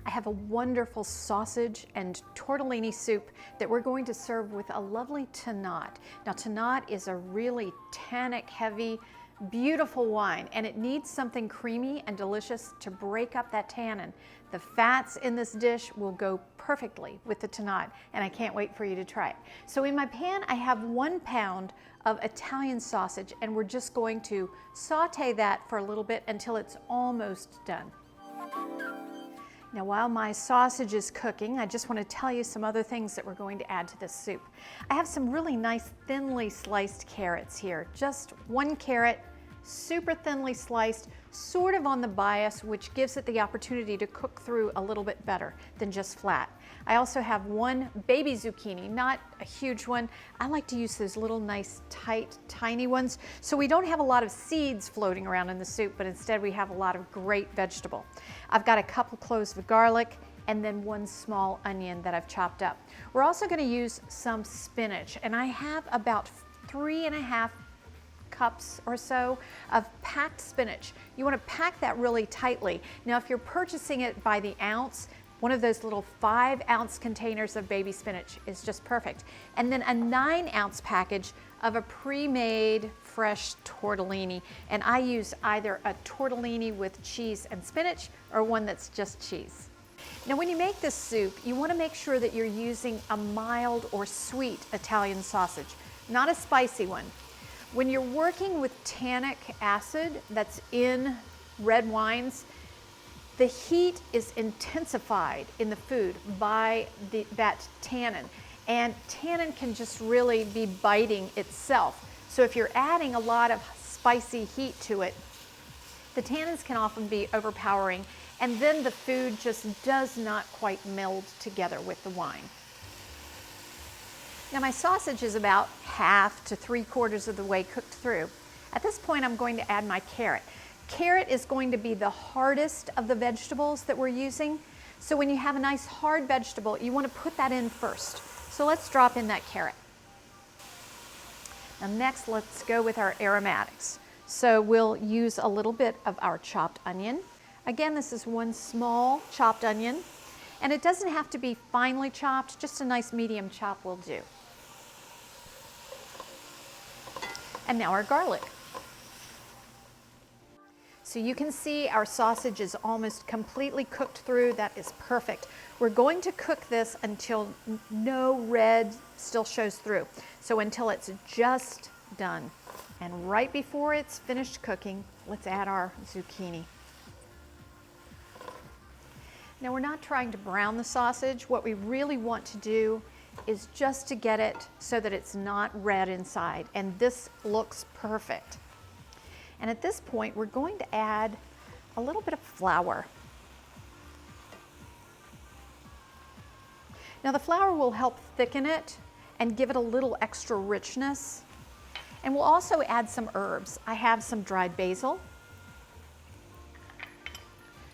I have a wonderful sausage and tortellini soup that we're going to serve with a lovely Tannat. Now Tannat is a really tannic heavy, beautiful wine, and it needs something creamy and delicious to break up that tannin. The fats in this dish will go perfectly with the Tannat, and I can't wait for you to try it. So in my pan, I have 1 pound of Italian sausage, and we're just going to saute that for a little bit until it's almost done. Now while my sausage is cooking, I just want to tell you some other things that we're going to add to this soup. I have some really nice thinly sliced carrots here. Just 1 carrot, super thinly sliced, sort of on the bias, which gives it the opportunity to cook through a little bit better than just flat. I also have 1 baby zucchini, not a huge one. I like to use those little nice tight tiny ones so we don't have a lot of seeds floating around in the soup, but instead we have a lot of great vegetable. I've got a couple cloves of garlic and then 1 small onion that I've chopped up. We're also going to use some spinach, and I have about 3½ cups or so of packed spinach. You want to pack that really tightly. Now if you're purchasing it by the ounce, one of those little 5-ounce containers of baby spinach is just perfect. And then a 9-ounce package of a pre-made fresh tortellini. And I use either a tortellini with cheese and spinach or one that's just cheese. Now when you make this soup, you want to make sure that you're using a mild or sweet Italian sausage, not a spicy one. When you're working with tannic acid that's in red wines, the heat is intensified in the food by that tannin, and tannin can just really be biting itself. So if you're adding a lot of spicy heat to it, the tannins can often be overpowering, and then the food just does not quite meld together with the wine. Now my sausage is about half to 3/4 of the way cooked through. At this point I'm going to add my carrot. Carrot is going to be the hardest of the vegetables that we're using. So when you have a nice hard vegetable, you want to put that in first. So let's drop in that carrot. Now next let's go with our aromatics. So we'll use a little bit of our chopped onion. Again, this is 1 small chopped onion. And it doesn't have to be finely chopped, just a nice medium chop will do. And now our garlic. So you can see our sausage is almost completely cooked through. That is perfect. We're going to cook this until no red still shows through. So until it's just done. And right before it's finished cooking, let's add our zucchini. Now we're not trying to brown the sausage. What we really want to do is just to get it so that it's not red inside. And this looks perfect. And at this point, we're going to add a little bit of flour. Now the flour will help thicken it and give it a little extra richness. And we'll also add some herbs. I have some dried basil,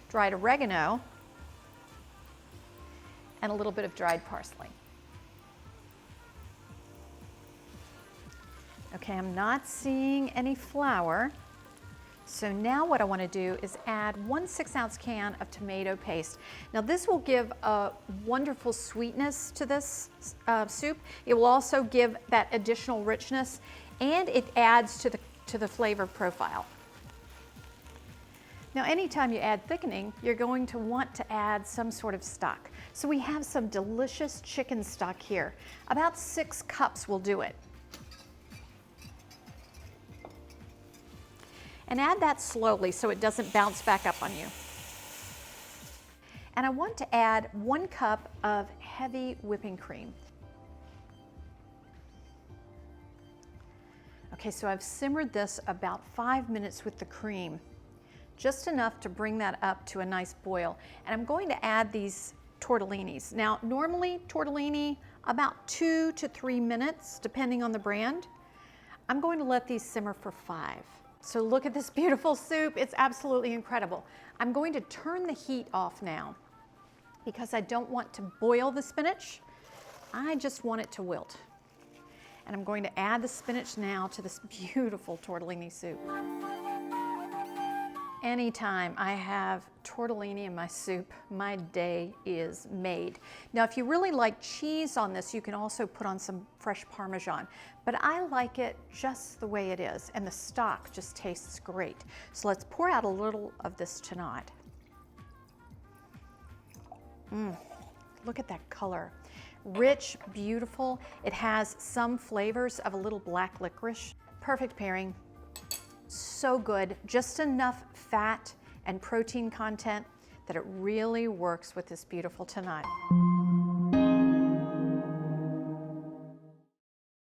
dried oregano, and a little bit of dried parsley. Okay, I'm not seeing any flour. So now what I want to do is add 1 6-ounce can of tomato paste. Now this will give a wonderful sweetness to this soup. It will also give that additional richness, and it adds to the flavor profile. Now anytime you add thickening, you're going to want to add some sort of stock. So we have some delicious chicken stock here. About 6 cups will do it. And add that slowly so it doesn't bounce back up on you. And I want to add 1 cup of heavy whipping cream. Okay, so I've simmered this about 5 minutes with the cream, just enough to bring that up to a nice boil. And I'm going to add these tortellinis. Now, normally tortellini about 2 to 3 minutes, depending on the brand. I'm going to let these simmer for 5. So look at this beautiful soup. It's absolutely incredible. I'm going to turn the heat off now because I don't want to boil the spinach. I just want it to wilt. And I'm going to add the spinach now to this beautiful tortellini soup. Anytime I have tortellini in my soup, my day is made. Now, if you really like cheese on this, you can also put on some fresh Parmesan, but I like it just the way it is, and the stock just tastes great. So let's pour out a little of this tannat. Look at that color. Rich, beautiful. It has some flavors of a little black licorice. Perfect pairing. So good, just enough fat and protein content that it really works with this beautiful tannat.